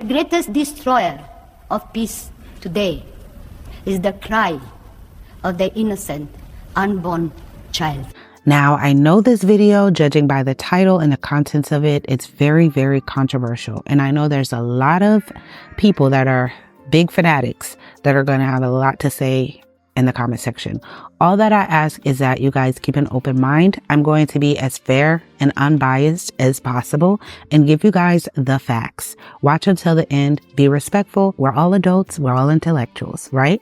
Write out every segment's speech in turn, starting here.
The greatest destroyer of peace today is the cry of the innocent, unborn child. Now, I know this video, judging by the title and the contents of it, it's very, very controversial. And I know there's a lot of people that are big fanatics that are going to have a lot to say in the comment section. All that I ask is that you guys keep an open mind. I'm going to be as fair and unbiased as possible and give you guys the facts. Watch until the end. Be respectful. We're all adults. We're all intellectuals, right?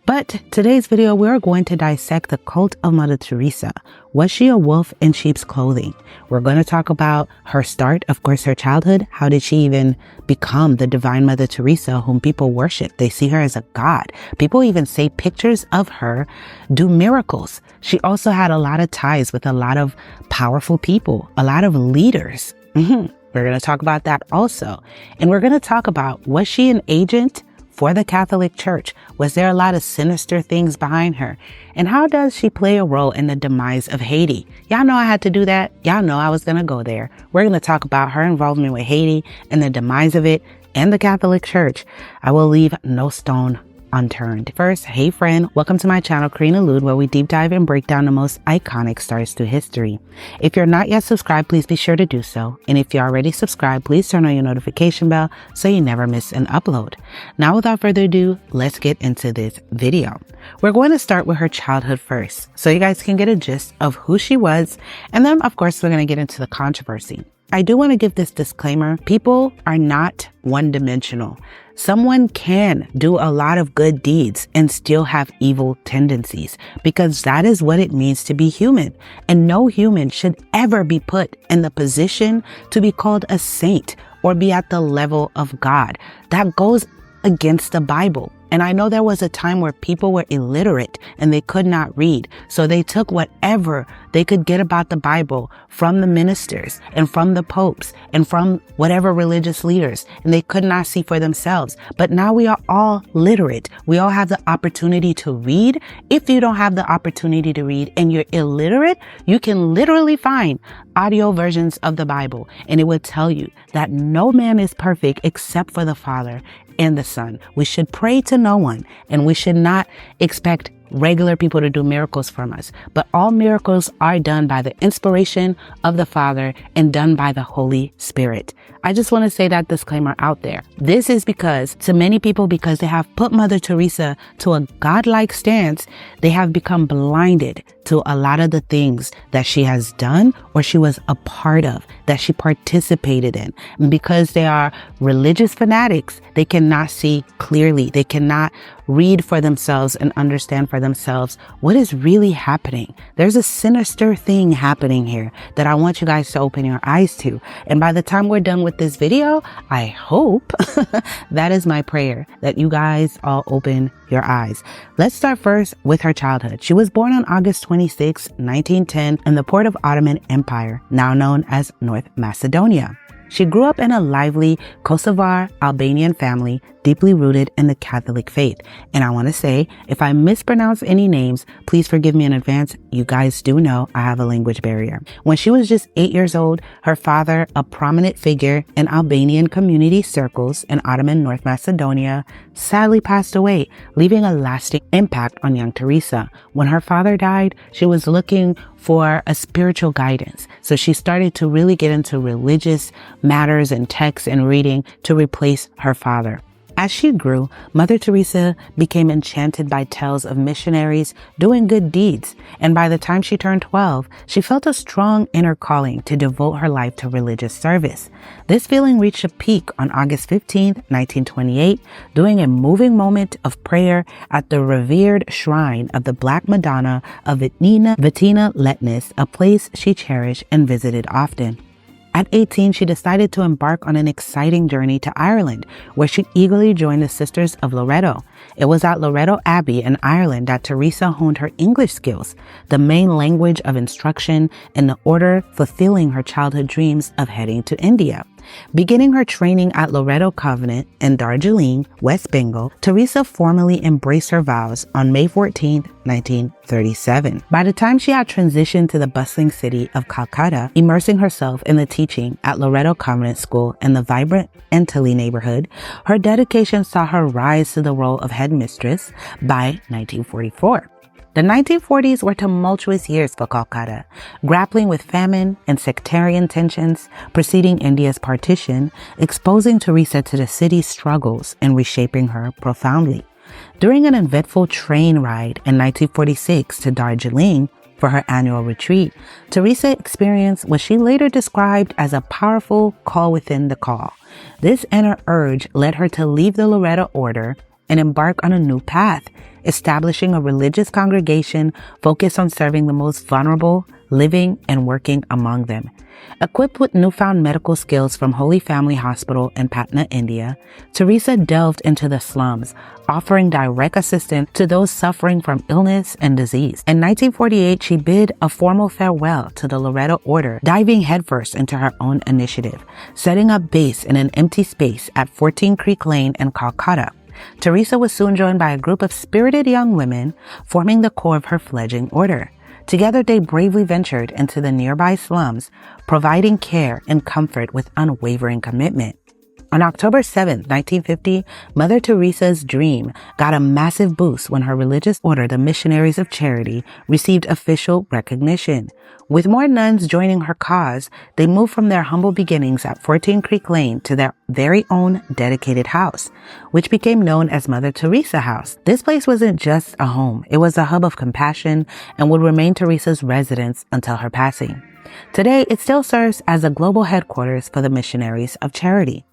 But today's video, we're going to dissect the cult of Mother Teresa. Was she a wolf in sheep's clothing? We're going to talk about her start, of course, her childhood. How did she even become the divine Mother Teresa whom people worship? They see her as a god. People even say pictures of her do miracles. She also had a lot of ties with a lot of powerful people, a lot of leaders. We're going to talk about that also. And we're going to talk about, was she an agent for the Catholic Church? Was there a lot of sinister things behind her? And how does she play a role in the demise of Haiti? Y'all know I had to do that. Y'all know I was going to go there. We're going to talk about her involvement with Haiti and the demise of it and the Catholic Church. I will leave no stone unturned. First, hey friend, welcome to my channel, Karina Lude, where we deep dive and break down the most iconic stars through history. If you're not yet subscribed, please be sure to do so. And if you're already subscribed, please turn on your notification bell so you never miss an upload. Now, without further ado, let's get into this video. We're going to start with her childhood first, so you guys can get a gist of who she was. And then, of course, we're going to get into the controversy. I do want to give this disclaimer. People are not one-dimensional. Someone can do a lot of good deeds and still have evil tendencies, because that is what it means to be human. And no human should ever be put in the position to be called a saint or be at the level of God. That goes against the Bible. And I know there was a time where people were illiterate and they could not read. So they took whatever they could get about the Bible from the ministers and from the popes and from whatever religious leaders, and they could not see for themselves. But now we are all literate. We all have the opportunity to read. If you don't have the opportunity to read and you're illiterate, you can literally find audio versions of the Bible, and it would tell you that no man is perfect except for the Father and the Son. We should pray to no one, and we should not expect regular people to do miracles from us. But all miracles are done by the inspiration of the Father and done by the Holy Spirit. I just want to say that disclaimer out there. This is because to many people, because they have put Mother Teresa to a godlike stance, they have become blinded to a lot of the things that she has done or she was a part of, that she participated in. And because they are religious fanatics, they cannot see clearly. They cannot read for themselves and understand for themselves what is really happening. There's a sinister thing happening here that I want you guys to open your eyes to. And by the time we're done with this video, I hope that is my prayer, that you guys all open your eyes. Let's start first with her childhood. She was born on August 26, 1910 in the port of Ottoman Empire, now known as North Macedonia. She grew up in a lively Kosovar Albanian family, deeply rooted in the Catholic faith. And I want to say, if I mispronounce any names, please forgive me in advance. You guys do know I have a language barrier. When she was just 8 years old, her father, a prominent figure in Albanian community circles in Ottoman North Macedonia, sadly passed away, leaving a lasting impact on young Teresa. When her father died, she was looking for a spiritual guidance. So she started to really get into religious matters and texts and reading to replace her father. As she grew, Mother Teresa became enchanted by tales of missionaries doing good deeds, and by the time she turned 12, she felt a strong inner calling to devote her life to religious service. This feeling reached a peak on August 15, 1928, during a moving moment of prayer at the revered shrine of the Black Madonna of Vitina Letnis, a place she cherished and visited often. At 18, she decided to embark on an exciting journey to Ireland, where she eagerly joined the Sisters of Loreto. It was at Loreto Abbey in Ireland that Teresa honed her English skills, the main language of instruction in the order fulfilling her childhood dreams of heading to India. Beginning her training at Loreto Convent in Darjeeling, West Bengal, Teresa formally embraced her vows on May 14, 1937. By the time she had transitioned to the bustling city of Calcutta, immersing herself in the teaching at Loreto Convent School in the vibrant Antilles neighborhood, her dedication saw her rise to the role of headmistress by 1944. The 1940s were tumultuous years for Calcutta, grappling with famine and sectarian tensions preceding India's partition, exposing Teresa to the city's struggles and reshaping her profoundly. During an eventful train ride in 1946 to Darjeeling for her annual retreat, Teresa experienced what she later described as a powerful call within the call. This inner urge led her to leave the Loreto order and embark on a new path, establishing a religious congregation focused on serving the most vulnerable, living and working among them. Equipped with newfound medical skills from Holy Family Hospital in Patna, India, Teresa delved into the slums, offering direct assistance to those suffering from illness and disease. In 1948, she bid a formal farewell to the Loreto Order, diving headfirst into her own initiative, setting up base in an empty space at 14 Creek Lane in Calcutta. Teresa was soon joined by a group of spirited young women, forming the core of her fledgling order. Together, they bravely ventured into the nearby slums, providing care and comfort with unwavering commitment. On October 7, 1950, Mother Teresa's dream got a massive boost when her religious order, the Missionaries of Charity, received official recognition. With more nuns joining her cause, they moved from their humble beginnings at 14 Creek Lane to their very own dedicated house, which became known as Mother Teresa House. This place wasn't just a home, it was a hub of compassion and would remain Teresa's residence until her passing. Today, it still serves as a global headquarters for the Missionaries of Charity.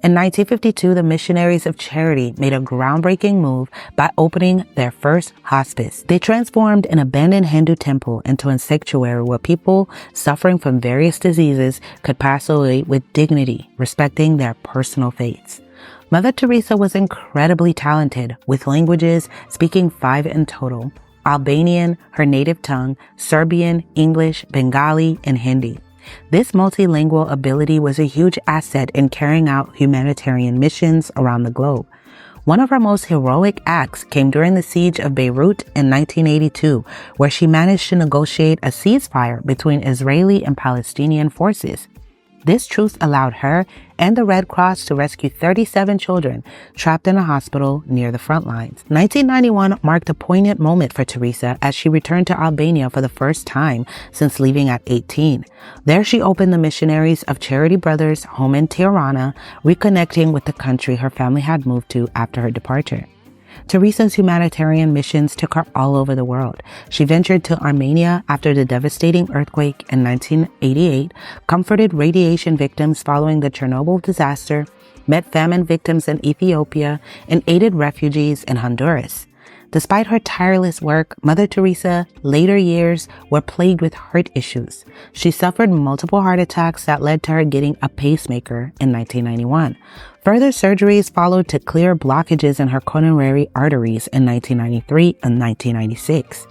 In 1952, the Missionaries of Charity made a groundbreaking move by opening their first hospice. They transformed an abandoned Hindu temple into a sanctuary where people suffering from various diseases could pass away with dignity, respecting their personal faiths. Mother Teresa was incredibly talented, with languages, speaking 5 in total: Albanian, her native tongue, Serbian, English, Bengali, and Hindi. This multilingual ability was a huge asset in carrying out humanitarian missions around the globe. One of her most heroic acts came during the siege of Beirut in 1982, where she managed to negotiate a ceasefire between Israeli and Palestinian forces. This truce allowed her and the Red Cross to rescue 37 children trapped in a hospital near the front lines. 1991 marked a poignant moment for Teresa as she returned to Albania for the first time since leaving at 18. There she opened the Missionaries of Charity Brothers home in Tirana, reconnecting with the country her family had moved to after her departure. Teresa's humanitarian missions took her all over the world. She ventured to Armenia after the devastating earthquake in 1988, comforted radiation victims following the Chernobyl disaster, met famine victims in Ethiopia, and aided refugees in Honduras. Despite her tireless work, Mother Teresa later years were plagued with heart issues. She suffered multiple heart attacks that led to her getting a pacemaker in 1991. Further surgeries followed to clear blockages in her coronary arteries in 1993 and 1996.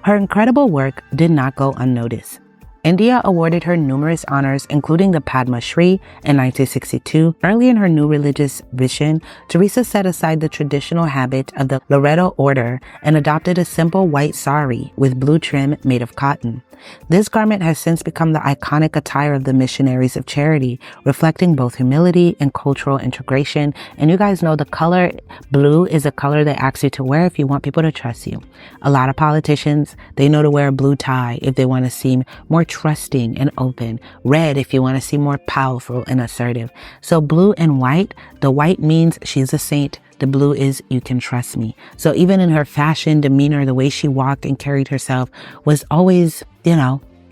Her incredible work did not go unnoticed. India awarded her numerous honors, including the Padma Shri in 1962. Early in her new religious vision, Teresa set aside the traditional habit of the Loreto order and adopted a simple white sari with blue trim made of cotton. This garment has since become the iconic attire of the Missionaries of Charity, reflecting both humility and cultural integration. And you guys know the color blue is a color they ask you to wear if you want people to trust you. A lot of politicians, they know to wear a blue tie if they want to seem more trusting and open. Red if you want to seem more powerful and assertive. So blue and white, the white means she's a saint. The blue is you can trust me. So even in her fashion, demeanor, the way she walked and carried herself was always,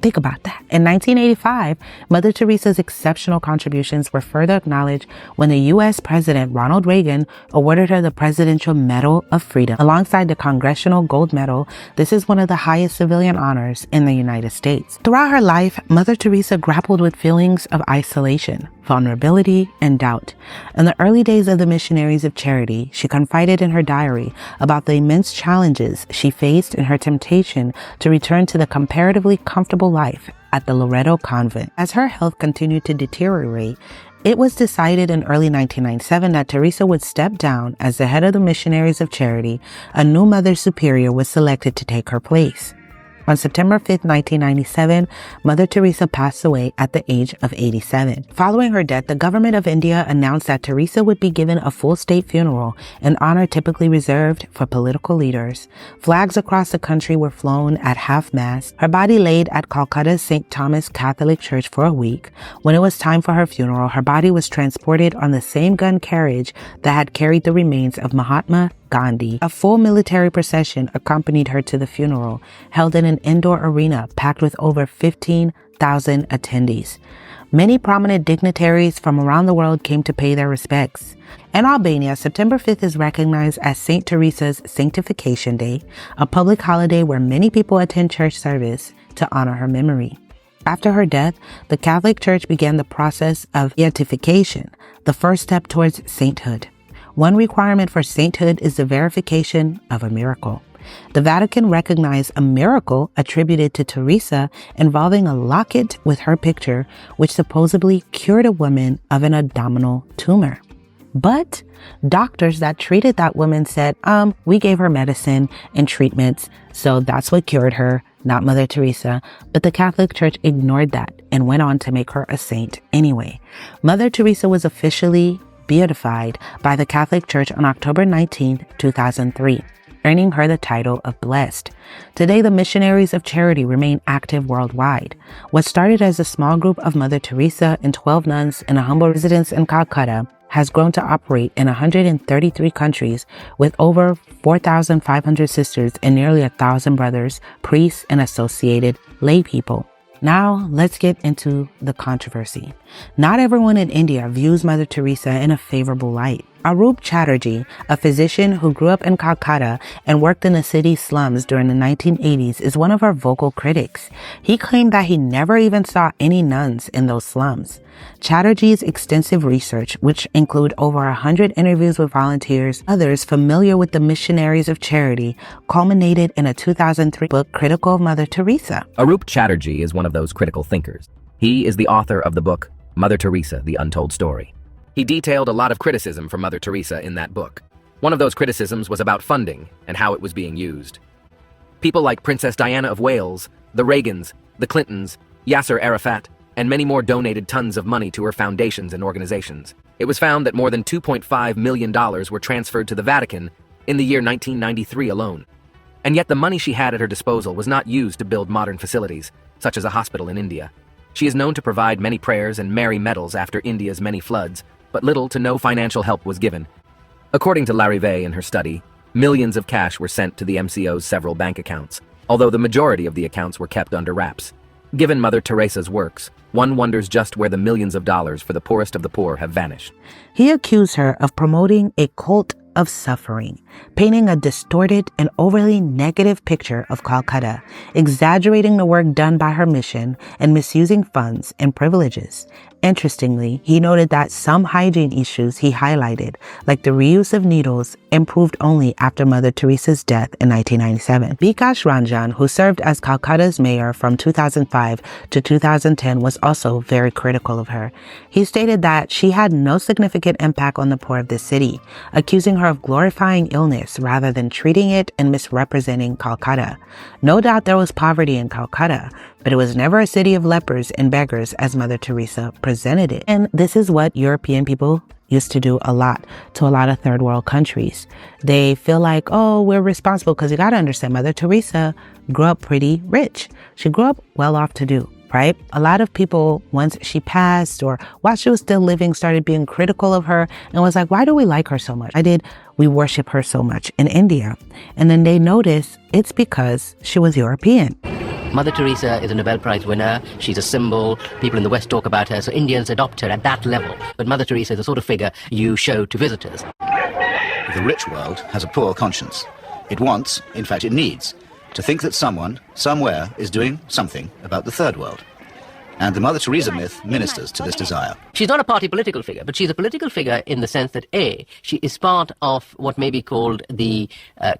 think about that. In 1985, Mother Teresa's exceptional contributions were further acknowledged when the U.S. President Ronald Reagan awarded her the Presidential Medal of Freedom. Alongside the Congressional Gold Medal, this is one of the highest civilian honors in the United States. Throughout her life, Mother Teresa grappled with feelings of isolation, vulnerability, and doubt. In the early days of the Missionaries of Charity, she confided in her diary about the immense challenges she faced in her temptation to return to the comparatively comfortable life at the Loreto Convent. As her health continued to deteriorate, It was decided in early 1997 that Teresa would step down as the head of the Missionaries of Charity. A new Mother Superior was selected to take her place. On September 5, 1997, Mother Teresa passed away at the age of 87. Following her death, the government of India announced that Teresa would be given a full state funeral, an honor typically reserved for political leaders. Flags across the country were flown at half-mast. Her body laid at Calcutta's St. Thomas Catholic Church for a week. When it was time for her funeral, her body was transported on the same gun carriage that had carried the remains of Mahatma Gandhi. A full military procession accompanied her to the funeral, held in an indoor arena packed with over 15,000 attendees. Many prominent dignitaries from around the world came to pay their respects. In Albania, September 5th is recognized as St. Teresa's Sanctification Day, a public holiday where many people attend church service to honor her memory. After her death, the Catholic Church began the process of beatification, the first step towards sainthood. One requirement for sainthood is the verification of a miracle. The Vatican recognized a miracle attributed to Teresa involving a locket with her picture, which supposedly cured a woman of an abdominal tumor. But doctors that treated that woman said, we gave her medicine and treatments, so that's what cured her, not Mother Teresa. But the Catholic Church ignored that and went on to make her a saint anyway. Mother Teresa was officially beatified by the Catholic Church on October 19, 2003, earning her the title of Blessed. Today, the Missionaries of Charity remain active worldwide. What started as a small group of Mother Teresa and 12 nuns in a humble residence in Calcutta has grown to operate in 133 countries with over 4,500 sisters and nearly 1,000 brothers, priests, and associated lay people. Now, let's get into the controversy. Not everyone in India views Mother Teresa in a favorable light. Arup Chatterjee, a physician who grew up in Calcutta and worked in the city's slums during the 1980s, is one of her vocal critics. He claimed that he never even saw any nuns in those slums. Chatterjee's extensive research, which include over 100 interviews with volunteers, others familiar with the Missionaries of Charity, culminated in a 2003 book critical of Mother Teresa. Arup Chatterjee is one of those critical thinkers. He is the author of the book Mother Teresa, The Untold Story. He detailed a lot of criticism for Mother Teresa in that book. One of those criticisms was about funding and how it was being used. People like Princess Diana of Wales, the Reagans, the Clintons, Yasser Arafat, and many more donated tons of money to her foundations and organizations. It was found that more than $2.5 million were transferred to the Vatican in the year 1993 alone. And yet the money she had at her disposal was not used to build modern facilities, such as a hospital in India. She is known to provide many prayers and Mary medals after India's many floods, but little to no financial help was given. According to Larive in her study, millions of cash were sent to the MCO's several bank accounts, although the majority of the accounts were kept under wraps. Given Mother Teresa's works, one wonders just where the millions of dollars for the poorest of the poor have vanished. He accused her of promoting a cult of suffering, painting a distorted and overly negative picture of Calcutta, exaggerating the work done by her mission, and misusing funds and privileges. Interestingly, he noted that some hygiene issues he highlighted, like the reuse of needles, improved only after Mother Teresa's death in 1997. Bikash Ranjan, who served as Calcutta's mayor from 2005 to 2010, was also very critical of her. He stated that she had no significant impact on the poor of the city, accusing her of glorifying illness rather than treating it and misrepresenting Calcutta. No doubt there was poverty in Calcutta, but it was never a city of lepers and beggars as Mother Teresa presented it. And this is what European people used to do a lot to a lot of third world countries. They feel like, oh, we're responsible, because you got to understand, Mother Teresa grew up pretty rich. She grew up well off to do, right? A lot of people, once she passed or while she was still living, started being critical of her and was like, why do we like her so much? We worship her so much in India. And then they noticed it's because she was European. Mother Teresa is a Nobel Prize winner. She's a symbol. People in the West talk about her, so Indians adopt her at that level. But Mother Teresa is the sort of figure you show to visitors. The rich world has a poor conscience. It wants, in fact it needs, to think that someone, somewhere, is doing something about the third world. And the Mother Teresa myth ministers to this desire. She's not a party political figure, but she's a political figure in the sense that, A, she is part of what may be called the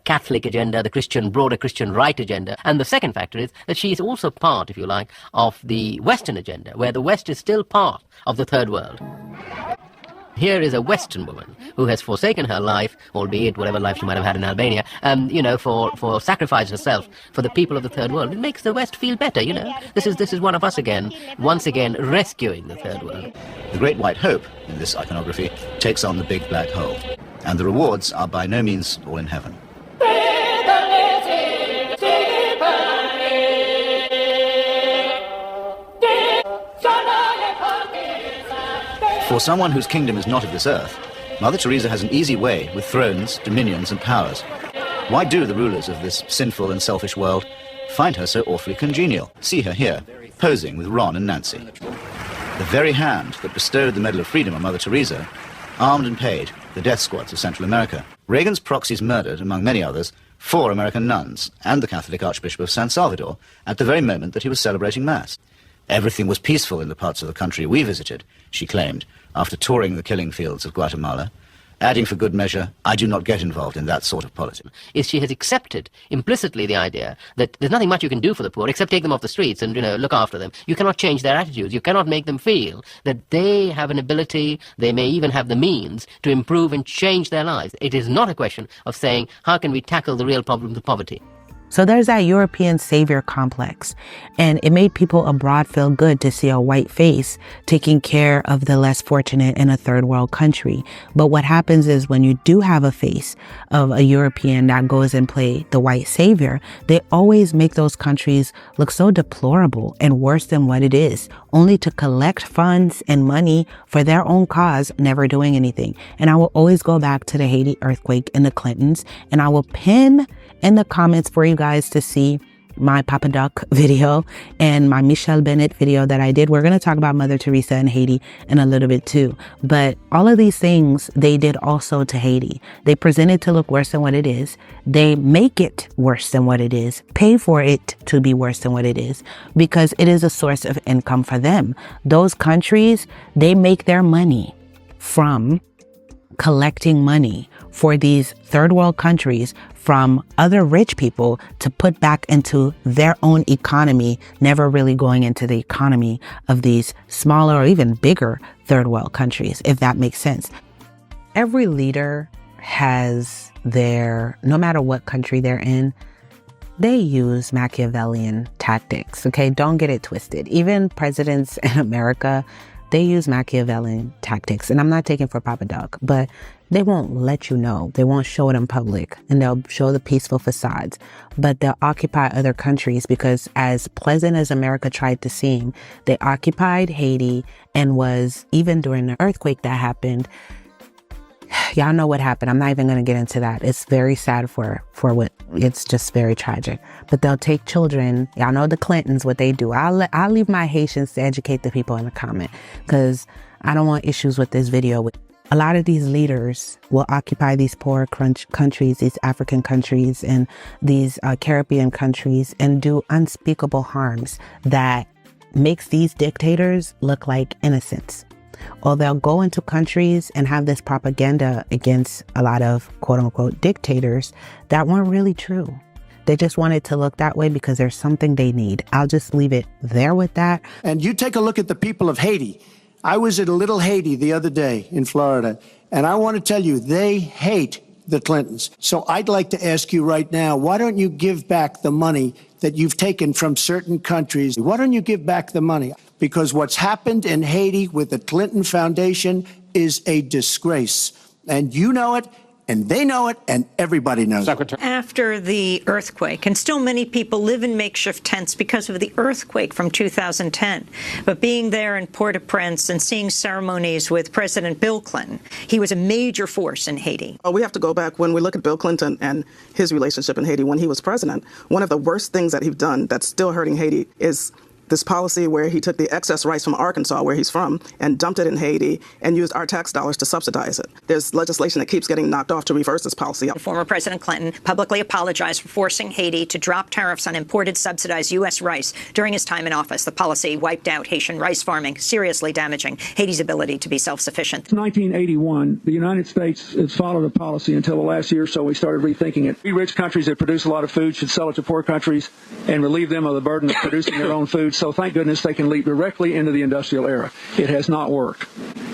Catholic agenda, the broader Christian right agenda. And the second factor is that she is also part, if you like, of the Western agenda, where the West is still part of the third world. Here is a Western woman who has forsaken her life, albeit whatever life she might have had in Albania, for sacrifice herself for the people of the third world. It makes the West feel better, you know. This is one of us again, once again rescuing the third world. The Great White Hope in this iconography takes on the big black hole, and the rewards are by no means all in heaven. For someone whose kingdom is not of this earth, Mother Teresa has an easy way with thrones, dominions, and powers. Why do the rulers of this sinful and selfish world find her so awfully congenial? See her here, posing with Ron and Nancy. The very hand that bestowed the Medal of Freedom on Mother Teresa armed and paid the death squads of Central America. Reagan's proxies murdered, among many others, 4 American nuns and the Catholic Archbishop of San Salvador at the very moment that he was celebrating Mass. Everything was peaceful in the parts of the country we visited, she claimed, after touring the killing fields of Guatemala, adding for good measure, I do not get involved in that sort of politics. Is she has accepted implicitly the idea that there's nothing much you can do for the poor except take them off the streets and, look after them. You cannot change their attitudes. You cannot make them feel that they have an ability, they may even have the means to improve and change their lives. It is not a question of saying, how can we tackle the real problems of poverty? So there's that European savior complex, and it made people abroad feel good to see a white face taking care of the less fortunate in a third world country. But what happens is when you do have a face of a European that goes and play the white savior, they always make those countries look so deplorable and worse than what it is, only to collect funds and money for their own cause, never doing anything. And I will always go back to the Haiti earthquake and the Clintons, and I will pin in the comments for you guys to see my Papa Doc video and my Michelle Bennett video that I did. We're going to talk about Mother Teresa and Haiti in a little bit too. But all of these things they did also to Haiti. They present it to look worse than what it is. They make it worse than what it is, pay for it to be worse than what it is, because it is a source of income for them. Those countries, they make their money from collecting money for these third world countries from other rich people to put back into their own economy, never really going into the economy of these smaller or even bigger third world countries, if that makes sense. Every leader has no matter what country they're in, they use Machiavellian tactics, okay? Don't get it twisted. Even presidents in America, they use Machiavellian tactics. And I'm not taking for Papa Doc, but they won't let you know. They won't show it in public, and they'll show the peaceful facades, but they'll occupy other countries because as pleasant as America tried to seem, they occupied Haiti and was, even during the earthquake that happened, y'all know what happened. I'm not even going to get into that. It's very sad it's just very tragic. But they'll take children. Y'all know the Clintons, what they do. I'll leave my Haitians to educate the people in the comment because I don't want issues with this video. A lot of these leaders will occupy these poor countries, these African countries and these Caribbean countries and do unspeakable harms that makes these dictators look like innocents. Or they'll go into countries and have this propaganda against a lot of quote unquote dictators that weren't really true. They just wanted to look that way because there's something they need. I'll just leave it there with that. And you take a look at the people of Haiti. I was at a little Haiti the other day in Florida, and I want to tell you, they hate the Clintons. So I'd like to ask you right now, why don't you give back the money that you've taken from certain countries? Why don't you give back the money? Because what's happened in Haiti with the Clinton Foundation is a disgrace. And you know it, and they know it, and everybody knows it. After the earthquake, and still many people live in makeshift tents because of the earthquake from 2010. But being there in Port-au-Prince and seeing ceremonies with President Bill Clinton, he was a major force in Haiti. We have to go back when we look at Bill Clinton and his relationship in Haiti when he was president. One of the worst things that he's done that's still hurting Haiti is this policy where he took the excess rice from Arkansas, where he's from, and dumped it in Haiti and used our tax dollars to subsidize it. There's legislation that keeps getting knocked off to reverse this policy. Former President Clinton publicly apologized for forcing Haiti to drop tariffs on imported subsidized U.S. rice during his time in office. The policy wiped out Haitian rice farming, seriously damaging Haiti's ability to be self-sufficient. Since 1981, the United States has followed a policy until the last year or so we started rethinking it. We rich countries that produce a lot of food should sell it to poor countries and relieve them of the burden of producing their own food. So thank goodness they can leap directly into the industrial era. It has not worked.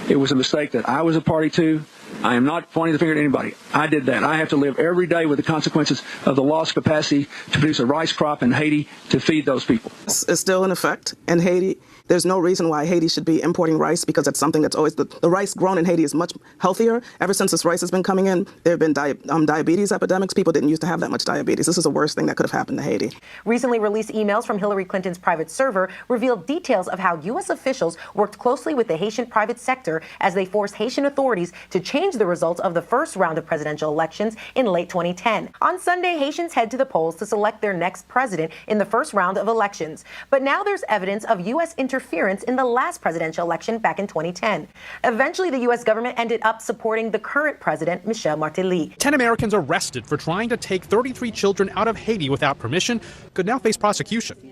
It was a mistake that I was a party to. I am not pointing the finger at anybody. I did that. I have to live every day with the consequences of the lost capacity to produce a rice crop in Haiti to feed those people. It's still in effect in Haiti. There's no reason why Haiti should be importing rice, because it's something that's always, the rice grown in Haiti is much healthier. Ever since this rice has been coming in, there have been diabetes epidemics. People didn't used to have that much diabetes. This is the worst thing that could have happened to Haiti. Recently released emails from Hillary Clinton's private server revealed details of how U.S. officials worked closely with the Haitian private sector as they forced Haitian authorities to change the results of the first round of presidential elections in late 2010. On Sunday, Haitians head to the polls to select their next president in the first round of elections. But now there's evidence of U.S. interference in the last presidential election back in 2010. Eventually, the U.S. government ended up supporting the current president, Michel Martelly. 10 Americans arrested for trying to take 33 children out of Haiti without permission could now face prosecution.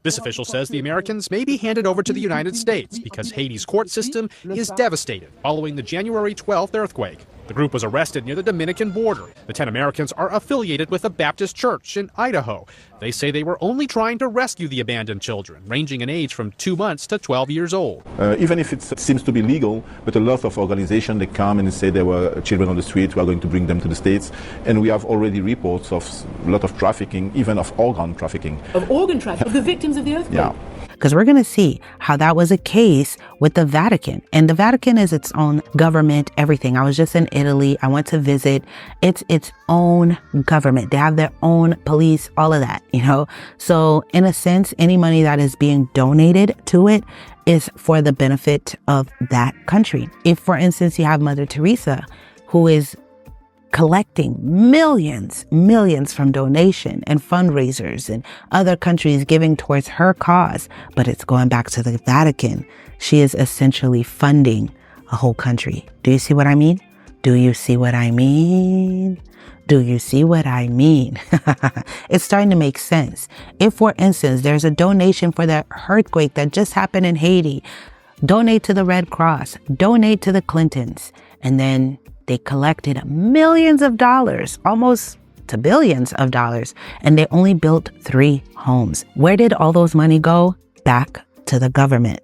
This official says the Americans may be handed over to the United States because Haiti's court system is devastated following the January 12th earthquake. The group was arrested near the Dominican border. The 10 Americans are affiliated with a Baptist church in Idaho. They say they were only trying to rescue the abandoned children, ranging in age from 2 months to 12 years old. Even if it seems to be legal, but a lot of organizations, they come and say there were children on the street, we are going to bring them to the States. And we have already reports of a lot of trafficking, even of organ trafficking. Of organ trafficking? Of the victims of the earthquake? Yeah. Because we're going to see how that was a case with the Vatican. And the Vatican is its own government, everything. I was just in Italy. I went to visit. It's its own government. They have their own police, all of that, you know. So in a sense, any money that is being donated to it is for the benefit of that country. If, for instance, you have Mother Teresa, who is collecting millions from donation and fundraisers and other countries giving towards her cause, but it's going back to the Vatican. She is essentially funding a whole country. Do you see what I mean? Do you see what I mean? Do you see what I mean? It's starting to make sense. If, for instance, there's a donation for that earthquake that just happened in Haiti, donate to the Red Cross, donate to the Clintons, and then they collected millions of dollars, almost to billions of dollars, and they only built 3 homes. Where did all those money go? Back to the government.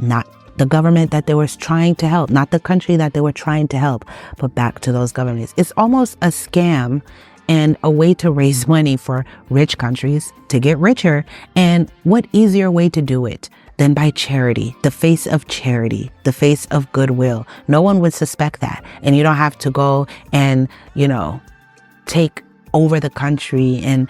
Not the government that they were trying to help, not the country that they were trying to help, but back to those governments. It's almost a scam and a way to raise money for rich countries to get richer. And what easier way to do it than by charity, the face of charity, the face of goodwill. No one would suspect that. And you don't have to go and, take over the country and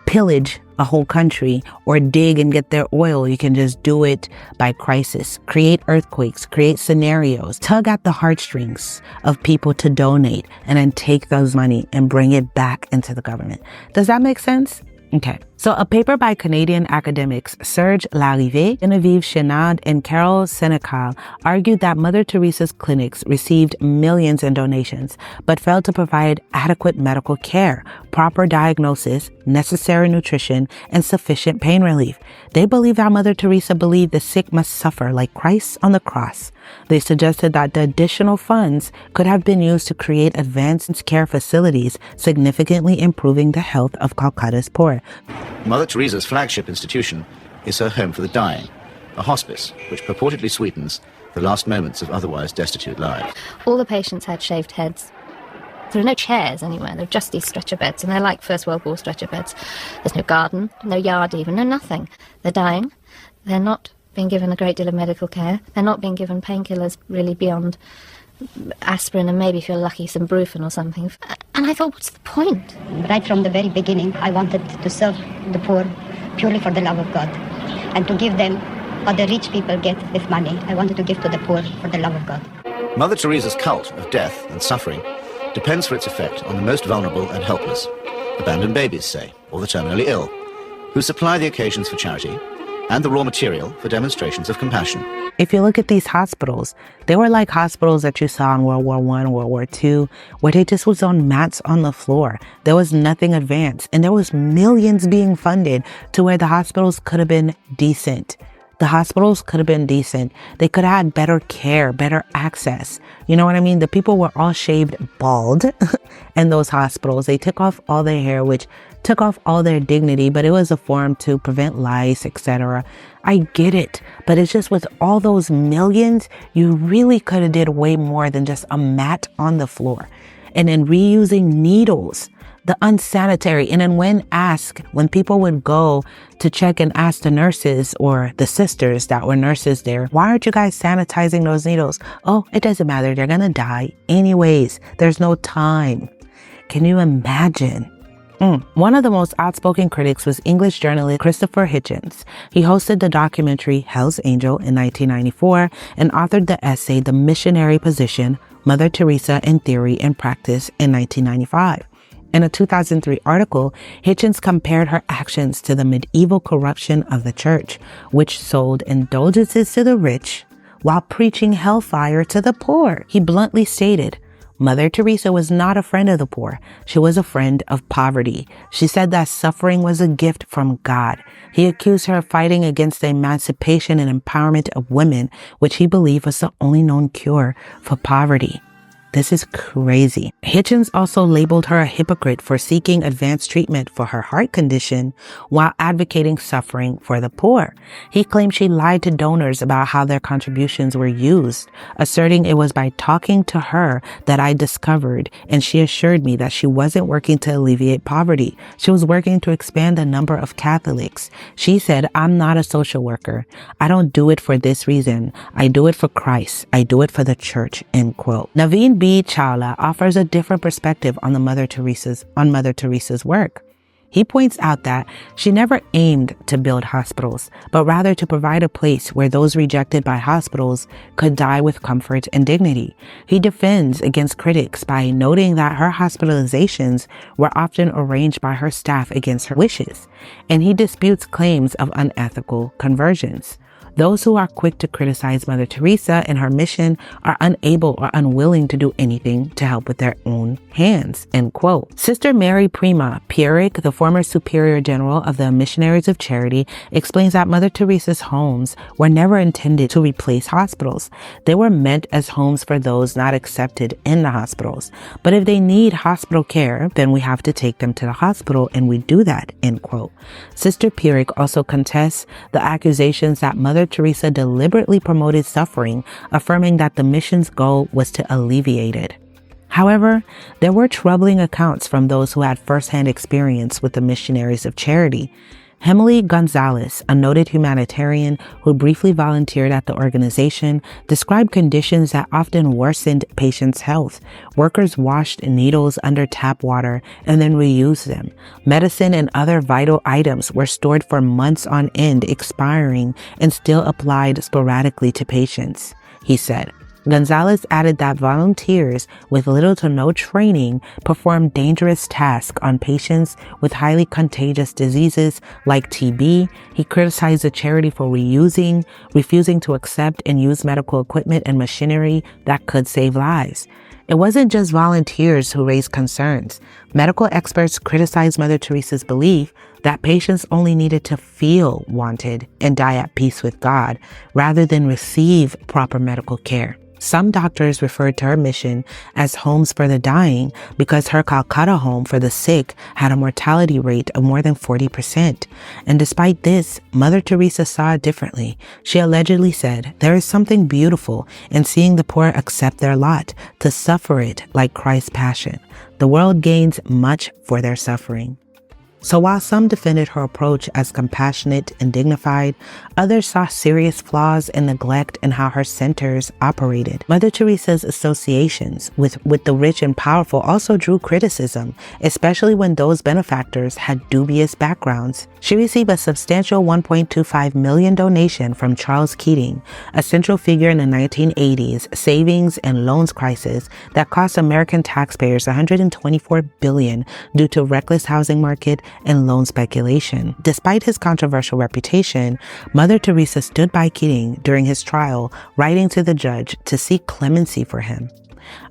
pillage a whole country or dig and get their oil. You can just do it by crisis, create earthquakes, create scenarios, tug at the heartstrings of people to donate, and then take those money and bring it back into the government. Does that make sense? Okay. So a paper by Canadian academics Serge Larrivé, Geneviève Chenard, and Carol Senecal argued that Mother Teresa's clinics received millions in donations, but failed to provide adequate medical care, proper diagnosis, necessary nutrition, and sufficient pain relief. They believe that Mother Teresa believed the sick must suffer like Christ on the cross. They suggested that the additional funds could have been used to create advanced care facilities, significantly improving the health of Calcutta's poor. Mother Teresa's flagship institution is her home for the dying, a hospice which purportedly sweetens the last moments of otherwise destitute lives. All the patients had shaved heads. There are no chairs anywhere. There are just these stretcher beds, and they're like First World War stretcher beds. There's no garden, no yard even, no nothing. They're dying. They're not being given a great deal of medical care. They're not being given painkillers really beyond aspirin and maybe, if you're lucky, some Brufen or something. And I thought, what's the point? Right from the very beginning, I wanted to serve the poor purely for the love of God and to give them what the rich people get with money. I wanted to give to the poor for the love of God. Mother Teresa's cult of death and suffering depends for its effect on the most vulnerable and helpless. Abandoned babies, say, or the terminally ill. who supply the occasions for charity and the raw material for demonstrations of compassion. If you look at these hospitals, they were like hospitals that you saw in World War I, World War II, where they just was on mats on the floor. There was nothing advanced, and there was millions being funded to where the hospitals could have been decent. The hospitals could have been decent. They could have had better care, better access. You know what I mean? The people were all shaved bald in those hospitals. They took off all their hair, which took off all their dignity, but it was a form to prevent lice, etc. I get it, but it's just with all those millions, you really could have did way more than just a mat on the floor. And then reusing needles, the unsanitary. And then when people would go to check and ask the nurses or the sisters that were nurses there, why aren't you guys sanitizing those needles? Oh, it doesn't matter. They're going to die anyways. There's no time. Can you imagine? One of the most outspoken critics was English journalist Christopher Hitchens. He hosted the documentary Hell's Angel in 1994 and authored the essay The Missionary Position, Mother Teresa in Theory and Practice in 1995. In a 2003 article, Hitchens compared her actions to the medieval corruption of the church, which sold indulgences to the rich while preaching hellfire to the poor. He bluntly stated, Mother Teresa was not a friend of the poor. She was a friend of poverty. She said that suffering was a gift from God. He accused her of fighting against the emancipation and empowerment of women, which he believed was the only known cure for poverty. This is crazy. Hitchens also labeled her a hypocrite for seeking advanced treatment for her heart condition while advocating suffering for the poor. He claimed she lied to donors about how their contributions were used, asserting it was by talking to her that I discovered, and she assured me that she wasn't working to alleviate poverty. She was working to expand the number of Catholics. She said, I'm not a social worker. I don't do it for this reason. I do it for Christ. I do it for the church, end quote. Naveen B. Chawla offers a different perspective on Mother Teresa's work. He points out that she never aimed to build hospitals, but rather to provide a place where those rejected by hospitals could die with comfort and dignity. He defends against critics by noting that her hospitalizations were often arranged by her staff against her wishes, and he disputes claims of unethical conversions. Those who are quick to criticize Mother Teresa and her mission are unable or unwilling to do anything to help with their own hands, end quote. Sister Mary Prima Pierrick, the former Superior General of the Missionaries of Charity, explains that Mother Teresa's homes were never intended to replace hospitals. They were meant as homes for those not accepted in the hospitals. But if they need hospital care, then we have to take them to the hospital, and we do that, end quote. Sister Pierrick also contests the accusations that Mother Teresa deliberately promoted suffering, affirming that the mission's goal was to alleviate it. However, there were troubling accounts from those who had firsthand experience with the Missionaries of Charity. Emily Gonzalez, a noted humanitarian who briefly volunteered at the organization, described conditions that often worsened patients' health. Workers washed needles under tap water and then reused them. Medicine and other vital items were stored for months on end, expiring, and still applied sporadically to patients, he said. Gonzalez added that volunteers with little to no training performed dangerous tasks on patients with highly contagious diseases like TB. He criticized the charity for refusing to accept and use medical equipment and machinery that could save lives. It wasn't just volunteers who raised concerns. Medical experts criticized Mother Teresa's belief that patients only needed to feel wanted and die at peace with God rather than receive proper medical care. Some doctors referred to her mission as homes for the dying because her Calcutta home for the sick had a mortality rate of more than 40%. And despite this, Mother Teresa saw it differently. She allegedly said, "There is something beautiful in seeing the poor accept their lot, to suffer it like Christ's passion. The world gains much for their suffering." So while some defended her approach as compassionate and dignified, others saw serious flaws and neglect in how her centers operated. Mother Teresa's associations with the rich and powerful also drew criticism, especially when those benefactors had dubious backgrounds. She received a substantial $1.25 million donation from Charles Keating, a central figure in the 1980s savings and loans crisis that cost American taxpayers $124 billion due to reckless housing market, and loan speculation. Despite his controversial reputation, Mother Teresa stood by Keating during his trial, writing to the judge to seek clemency for him.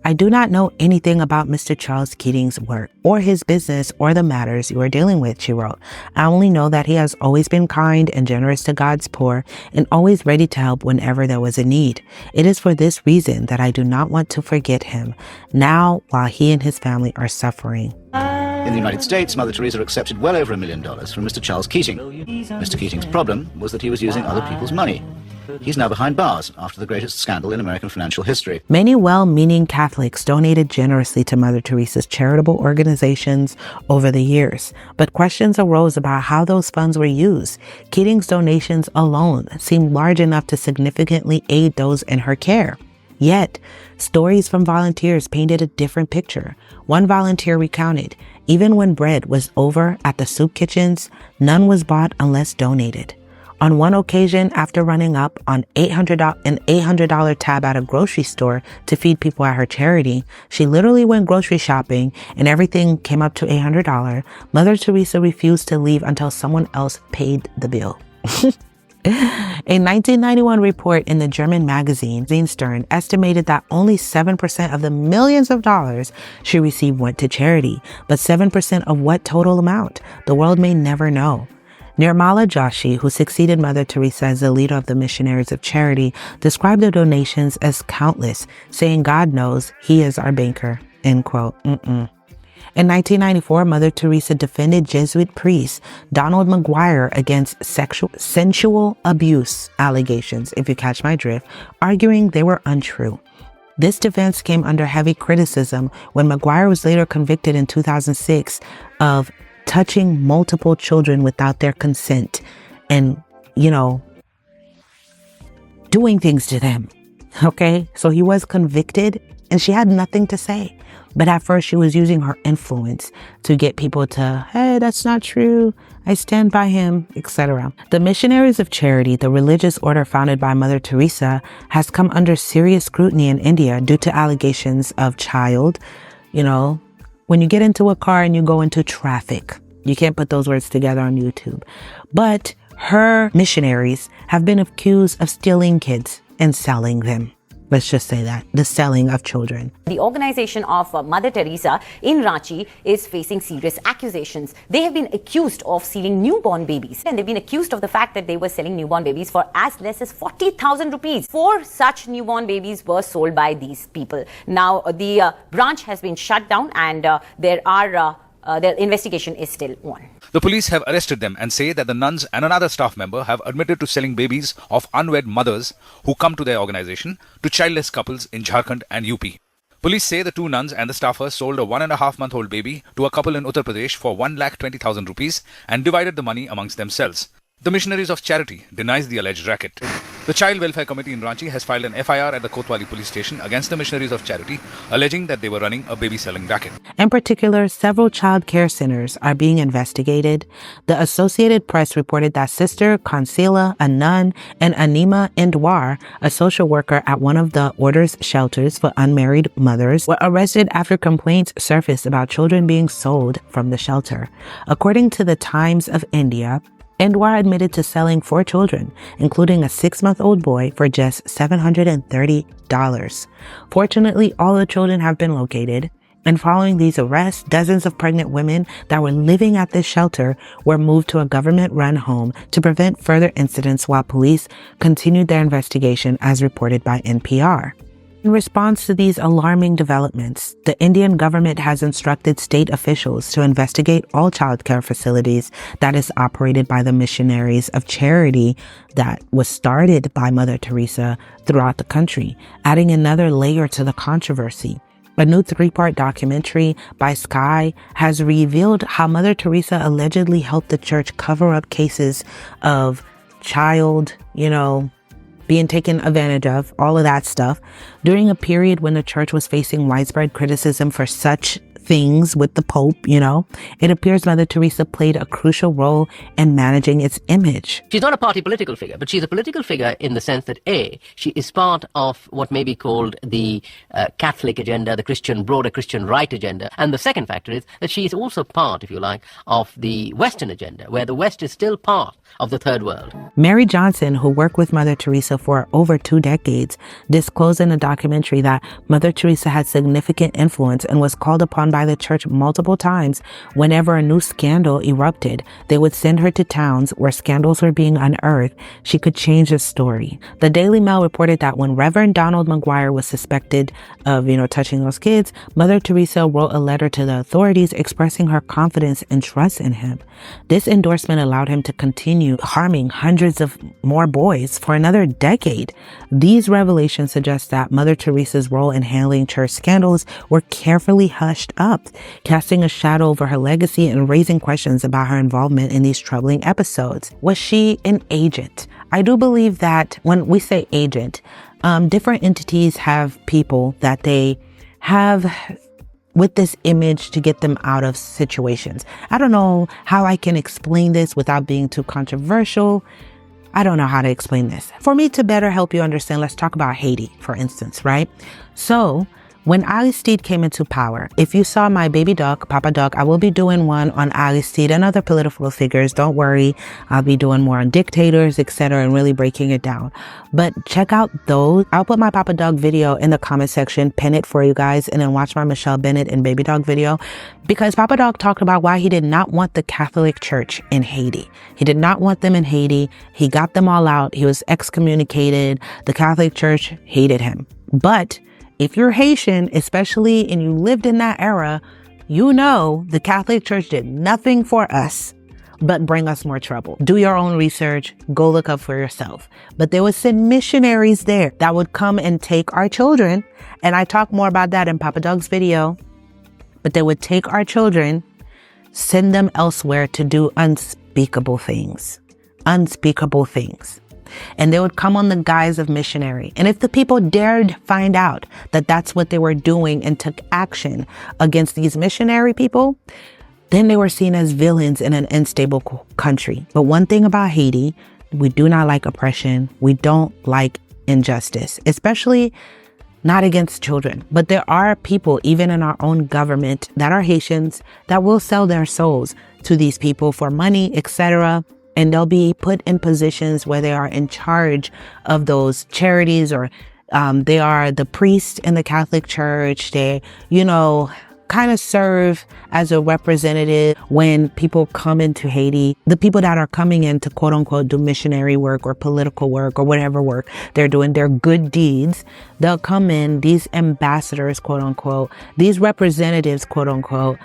I do not know anything about Mr. Charles Keating's work or his business or the matters you are dealing with, she wrote. I only know that he has always been kind and generous to God's poor and always ready to help whenever there was a need. It is for this reason that I do not want to forget him now while he and his family are suffering. In the United States, Mother Teresa accepted well over $1 million from Mr. Charles Keating. Mr. Keating's problem was that he was using other people's money. He's now behind bars after the greatest scandal in American financial history. Many well-meaning Catholics donated generously to Mother Teresa's charitable organizations over the years, but questions arose about how those funds were used. Keating's donations alone seemed large enough to significantly aid those in her care. Yet, stories from volunteers painted a different picture. One volunteer recounted, even when bread was over at the soup kitchens, none was bought unless donated. On one occasion, after running up on an $800 tab at a grocery store to feed people at her charity, she literally went grocery shopping and everything came up to $800. Mother Teresa refused to leave until someone else paid the bill. A 1991 report in the German magazine Stern estimated that only 7% of the millions of dollars she received went to charity, but 7% of what total amount? The world may never know. Nirmala Joshi, who succeeded Mother Teresa as the leader of the Missionaries of Charity, described the donations as countless, saying, "God knows, he is our banker," end quote. In 1994, Mother Teresa defended Jesuit priest Donald McGuire against sensual abuse allegations, if you catch my drift, arguing they were untrue. This defense came under heavy criticism when McGuire was later convicted in 2006 of touching multiple children without their consent and, doing things to them. Okay? So he was convicted and she had nothing to say. But at first she was using her influence to get people to, hey, that's not true, I stand by him, etc. The Missionaries of Charity, the religious order founded by Mother Teresa, has come under serious scrutiny in India due to allegations of child, when you get into a car and you go into traffic. You can't put those words together on YouTube. But her missionaries have been accused of stealing kids and selling them. Let's just say that, the selling of children. The organization of Mother Teresa in Ranchi is facing serious accusations. They have been accused of stealing newborn babies. And they've been accused of the fact that they were selling newborn babies for as less as 40,000 rupees. 4 such newborn babies were sold by these people. Now, the branch has been shut down and their investigation is still on. The police have arrested them and say that the nuns and another staff member have admitted to selling babies of unwed mothers who come to their organization to childless couples in Jharkhand and UP. Police say the 2 nuns and the staffers sold a 1.5-month-old baby to a couple in Uttar Pradesh for 1,20,000 rupees and divided the money amongst themselves. The Missionaries of Charity denies the alleged racket. The Child Welfare Committee in Ranchi has filed an FIR at the Kotwali police station against the Missionaries of Charity, alleging that they were running a baby-selling racket. In particular, several child care centers are being investigated. The Associated Press reported that Sister Kansila, a nun, and Anima Indwar, a social worker at one of the order's shelters for unmarried mothers, were arrested after complaints surfaced about children being sold from the shelter. According to the Times of India, Indwar admitted to selling 4 children, including a 6-month-old boy, for just $730. Fortunately, all the children have been located, and following these arrests, dozens of pregnant women that were living at this shelter were moved to a government-run home to prevent further incidents while police continued their investigation, as reported by NPR. In response to these alarming developments, the Indian government has instructed state officials to investigate all child care facilities that is operated by the Missionaries of Charity that was started by Mother Teresa throughout the country, adding another layer to the controversy. A new 3-part documentary by Sky has revealed how Mother Teresa allegedly helped the church cover up cases of child, being taken advantage of, all of that stuff, during a period when the church was facing widespread criticism for such things with the Pope, it appears Mother Teresa played a crucial role in managing its image. She's not a party political figure, but she's a political figure in the sense that A, she is part of what may be called the Catholic agenda, the broader Christian right agenda. And the second factor is that she is also part, if you like, of the Western agenda, where the West is still part of the third world. Mary Johnson, who worked with Mother Teresa for over 2 decades, disclosed in a documentary that Mother Teresa had significant influence and was called upon by the church multiple times. Whenever a new scandal erupted, they would send her to towns where scandals were being unearthed. She could change the story. The Daily Mail reported that when Reverend Donald McGuire was suspected of, touching those kids, Mother Teresa wrote a letter to the authorities expressing her confidence and trust in him. This endorsement allowed him to continue harming hundreds of more boys for another decade. These revelations suggest that Mother Teresa's role in handling church scandals were carefully hushed up, casting a shadow over her legacy and raising questions about her involvement in these troubling episodes. Was she an agent? I do believe that when we say agent, different entities have people that they have with this image to get them out of situations. I don't know how I can explain this without being too controversial. I don't know how to explain this. For me to better help you understand, let's talk about Haiti, for instance, right? So when Aristide came into power, if you saw my baby dog, Papa Dog, I will be doing one on Aristide and other political figures. Don't worry. I'll be doing more on dictators, etc., and really breaking it down. But check out those. I'll put my Papa Dog video in the comment section, pin it for you guys, and then watch my Michelle Bennett and baby dog video, because Papa Dog talked about why he did not want the Catholic Church in Haiti. He did not want them in Haiti. He got them all out. He was excommunicated. The Catholic Church hated him. But if you're Haitian, especially, and you lived in that era, the Catholic Church did nothing for us but bring us more trouble. Do your own research. Go look up for yourself. But there was some missionaries there that would come and take our children. And I talk more about that in Papa Dog's video. But they would take our children, send them elsewhere to do unspeakable things. Unspeakable things. And they would come on the guise of missionary. And if the people dared find out that that's what they were doing and took action against these missionary people, then they were seen as villains in an unstable country. But one thing about Haiti, we do not like oppression. We don't like injustice, especially not against children. But there are people, even in our own government, that are Haitians that will sell their souls to these people for money, etc. And they'll be put in positions where they are in charge of those charities, or they are the priest in the Catholic Church. They, kind of serve as a representative when people come into Haiti. The people that are coming in to quote unquote do missionary work or political work or whatever work they're doing, their good deeds, they'll come in, these ambassadors, quote unquote, these representatives, quote unquote,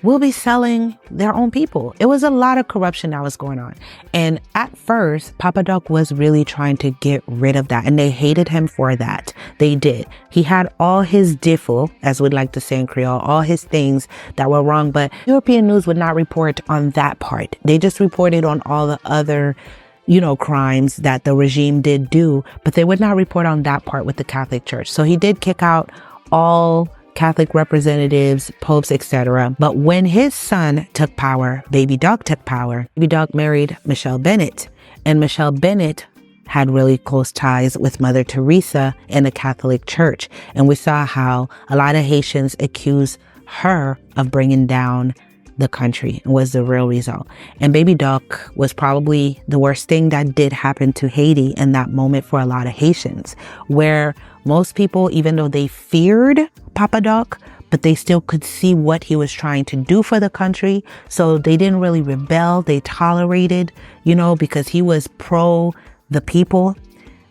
will be selling their own people. It was a lot of corruption that was going on. And at first, Papa Doc was really trying to get rid of that. And they hated him for that. They did. He had all his défauts, as we'd like to say in Creole, all his things that were wrong. But European news would not report on that part. They just reported on all the other crimes that the regime did do. But they would not report on that part with the Catholic Church. So he did kick out all Catholic representatives, popes, etc. But when his son took power, Baby Doc took power, Baby Doc married Michelle Bennett. And Michelle Bennett had really close ties with Mother Teresa in the Catholic Church. And we saw how a lot of Haitians accused her of bringing down the country, was the real result. And Baby Doc was probably the worst thing that did happen to Haiti in that moment for a lot of Haitians, where most people, even though they feared Papa Doc, but they still could see what he was trying to do for the country. So they didn't really rebel. They tolerated, because he was pro the people.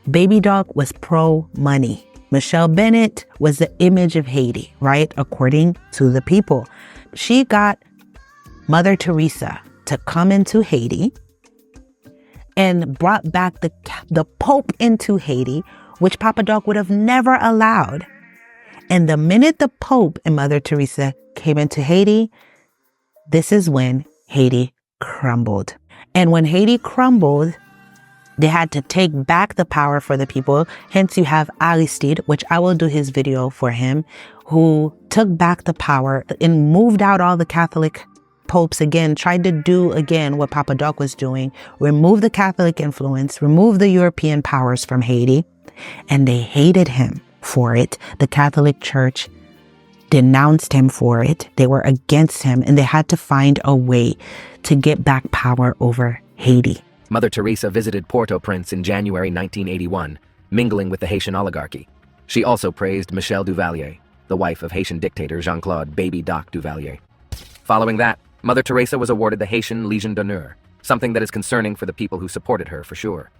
Baby Doc was pro money. Michelle Bennett was the image of Haiti, right? According to the people. She got Mother Teresa to come into Haiti and brought back the Pope into Haiti, which Papa Doc would have never allowed. And the minute the Pope and Mother Teresa came into Haiti, this is when Haiti crumbled. And when Haiti crumbled, They had to take back the power for the people. Hence, you have Aristide, which I will do his video for him, who took back the power and moved out all the Catholic popes again, tried to do again what Papa Doc was doing, remove the Catholic influence, remove the European powers from Haiti, and they hated him for it. The Catholic Church denounced him for it. They were against him, and they had to find a way to get back power over Haiti. Mother Teresa visited Port-au-Prince in January 1981, mingling with the Haitian oligarchy. She also praised Michelle Duvalier, the wife of Haitian dictator Jean-Claude Baby Doc Duvalier. Following that, Mother Teresa was awarded the Haitian Legion d'Honneur, something that is concerning for the people who supported her for sure.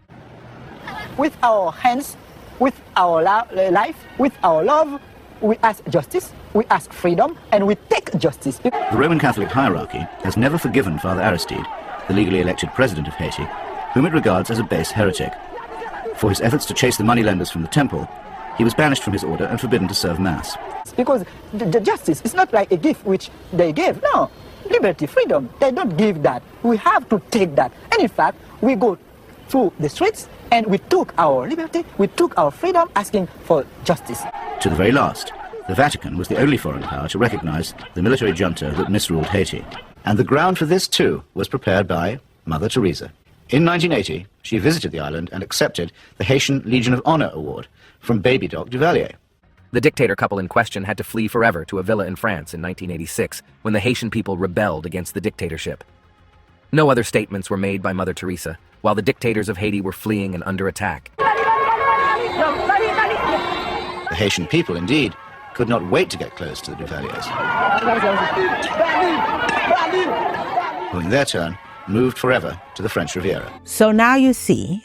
With our hands, with our life, with our love, we ask justice, we ask freedom, and we take justice. The Roman Catholic hierarchy has never forgiven Father Aristide, the legally elected president of Haiti, whom it regards as a base heretic. For his efforts to chase the moneylenders from the temple, he was banished from his order and forbidden to serve Mass. Because the justice is not like a gift which they give. No, liberty, freedom, they don't give that. We have to take that. And in fact, we go through the streets and we took our liberty, we took our freedom, asking for justice. To the very last, the Vatican was the only foreign power to recognize the military junta that misruled Haiti. And the ground for this, too, was prepared by Mother Teresa. In 1980, she visited the island and accepted the Haitian Legion of Honor Award from Baby Doc Duvalier. The dictator couple in question had to flee forever to a villa in France in 1986 when the Haitian people rebelled against the dictatorship. No other statements were made by Mother Teresa, while the dictators of Haiti were fleeing and under attack. The Haitian people, indeed, could not wait to get close to the Duvaliers, who in their turn moved forever to the French Riviera. So now you see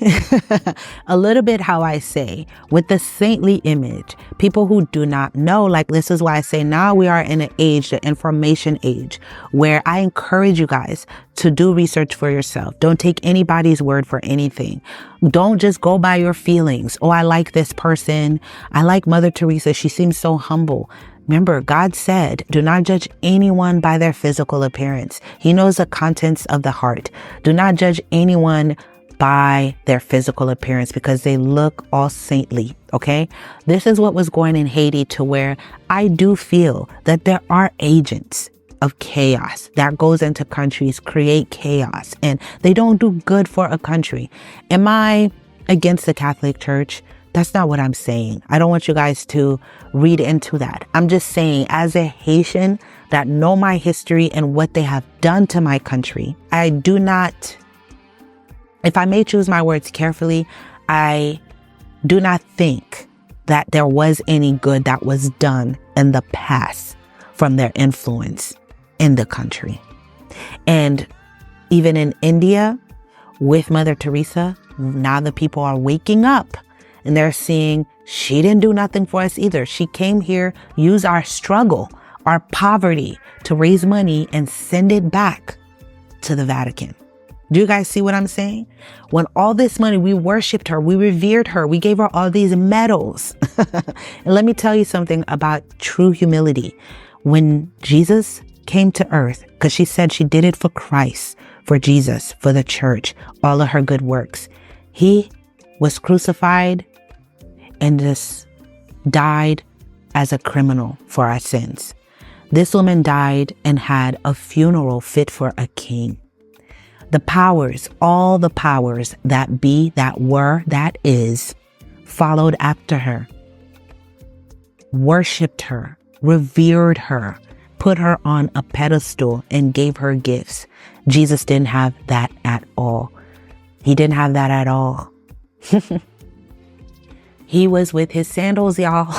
a little bit how I say with the saintly image, people who do not know, like this is why I say now we are in an age, the information age, where I encourage you guys to do research for yourself. Don't take anybody's word for anything. Don't just go by your feelings. Oh, I like this person. I like Mother Teresa. She seems so humble. Remember, God said, do not judge anyone by their physical appearance. He knows the contents of the heart. Do not judge anyone by their physical appearance because they look all saintly, okay? This is what was going in Haiti, to where I do feel that there are agents of chaos that goes into countries, create chaos, and they don't do good for a country. Am I against the Catholic Church? That's not what I'm saying. I don't want you guys to read into that. I'm just saying, as a Haitian that know my history and what they have done to my country, I do not, if I may choose my words carefully, I do not think that there was any good that was done in the past from their influence in the country. And even in India, with Mother Teresa, now the people are waking up. And they're seeing she didn't do nothing for us either. She came here, used our struggle, our poverty to raise money and send it back to the Vatican. Do you guys see what I'm saying? When all this money, we worshiped her, we revered her, we gave her all these medals. And let me tell you something about true humility. When Jesus came to earth, because she said she did it for Christ, for Jesus, for the church, all of her good works. He was crucified and just died as a criminal for our sins. This woman died and had a funeral fit for a king. The powers, all the powers that be, that were, that is, followed after her, worshipped her, revered her, put her on a pedestal and gave her gifts. Jesus didn't have that at all. He didn't have that at all. He was with his sandals, y'all.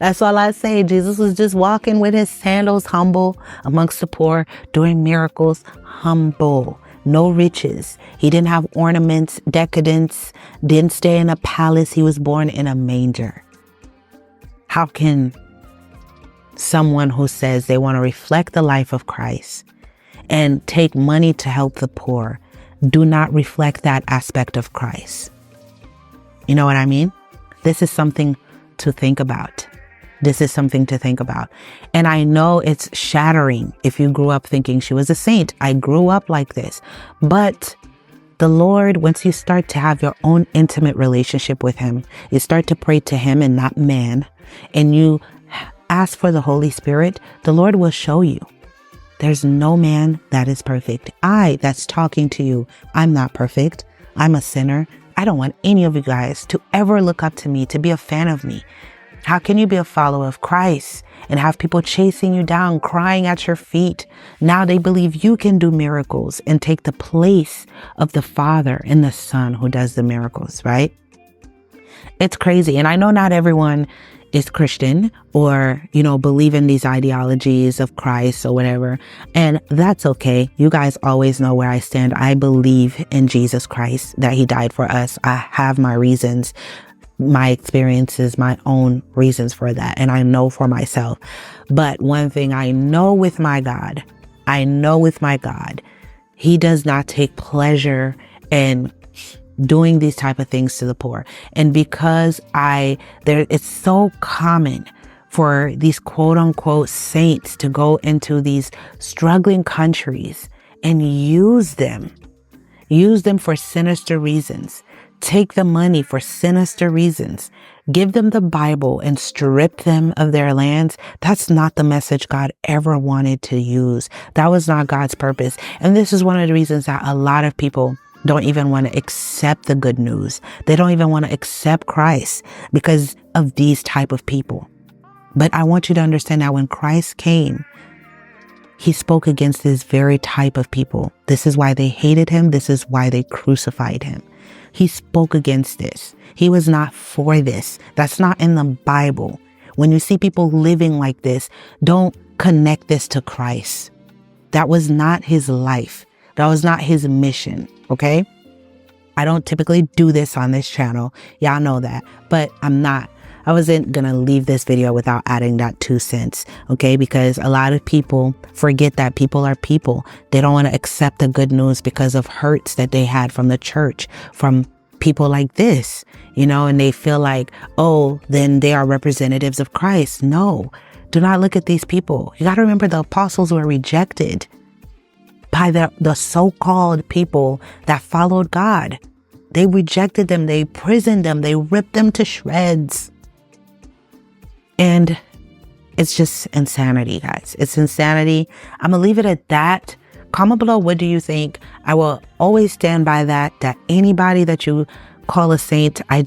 That's all I say. Jesus was just walking with his sandals, humble amongst the poor, doing miracles, humble, no riches. He didn't have ornaments, decadence, didn't stay in a palace. He was born in a manger. How can someone who says they want to reflect the life of Christ and take money to help the poor do not reflect that aspect of Christ? You know what I mean? This is something to think about. This is something to think about. And I know it's shattering if you grew up thinking she was a saint. I grew up like this. But The Lord, once you start to have your own intimate relationship with him, you start to pray to him and not man, and you ask for the Holy Spirit, the Lord will show you. There's no man that is perfect. I that's talking to you, I'm not perfect. I'm a sinner. I don't want any of you guys to ever look up to me, to be a fan of me. How can you be a follower of Christ and have people chasing you down, crying at your feet? Now they believe you can do miracles and take the place of the Father and the Son who does the miracles, right? It's crazy. And I know not everyone is Christian or, believe in these ideologies of Christ or whatever. And that's okay. You guys always know where I stand. I believe in Jesus Christ, that he died for us. I have my reasons, my experiences, my own reasons for that. And I know for myself. But one thing I know with my God, he does not take pleasure in doing these type of things to the poor. And because it's so common for these quote unquote saints to go into these struggling countries and use them for sinister reasons, take the money for sinister reasons, give them the Bible and strip them of their lands. That's not the message God ever wanted to use. That was not God's purpose. And this is one of the reasons that a lot of people don't even want to accept the good news. They don't even want to accept Christ because of these type of people. But I want you to understand that when Christ came, he spoke against this very type of people. This is why they hated him. This is why they crucified him. He spoke against this. He was not for this. That's not in the Bible. When you see people living like this, don't connect this to Christ. That was not his life. That was not his mission. Okay? I don't typically do this on this channel. Y'all know that. But I wasn't gonna leave this video without adding that 2 cents. Okay? Because a lot of people forget that people are people. They don't want to accept the good news because of hurts that they had from the church, from people like this, and they feel like, oh, then they are representatives of Christ. No, do not look at these people. You got to remember the apostles were rejected by the so-called people that followed God. They rejected them. They imprisoned them. They ripped them to shreds. And it's just insanity, guys. It's insanity. I'm going to leave it at that. Comment below, what do you think? I will always stand by that anybody that you call a saint, I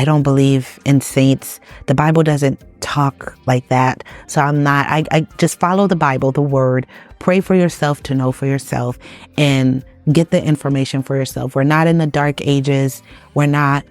don't believe in saints. The Bible doesn't talk like that. So I just follow the Bible, the word, pray for yourself to know for yourself and get the information for yourself. We're not in the dark ages. We're not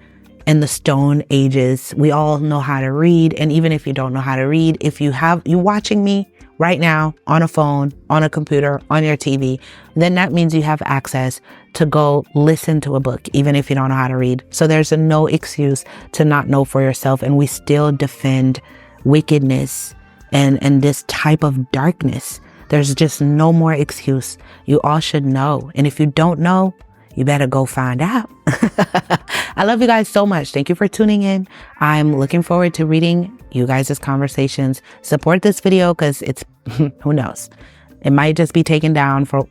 in the stone ages. We all know how to read. And even if you don't know how to read, if you watching me right now on a phone, on a computer, on your TV, then that means you have access to go listen to a book, even if you don't know how to read. So there's no excuse to not know for yourself. And we still defend wickedness and this type of darkness. There's just no more excuse. You all should know. And if you don't know, you better go find out. I love you guys so much. Thank you for tuning in. I'm looking forward to reading you guys' conversations. Support this video because it's, who knows? It might just be taken down for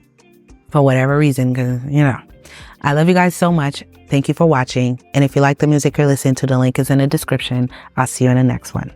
whatever reason because, I love you guys so much. Thank you for watching. And if you like the music you're listening to, the link is in the description. I'll see you in the next one.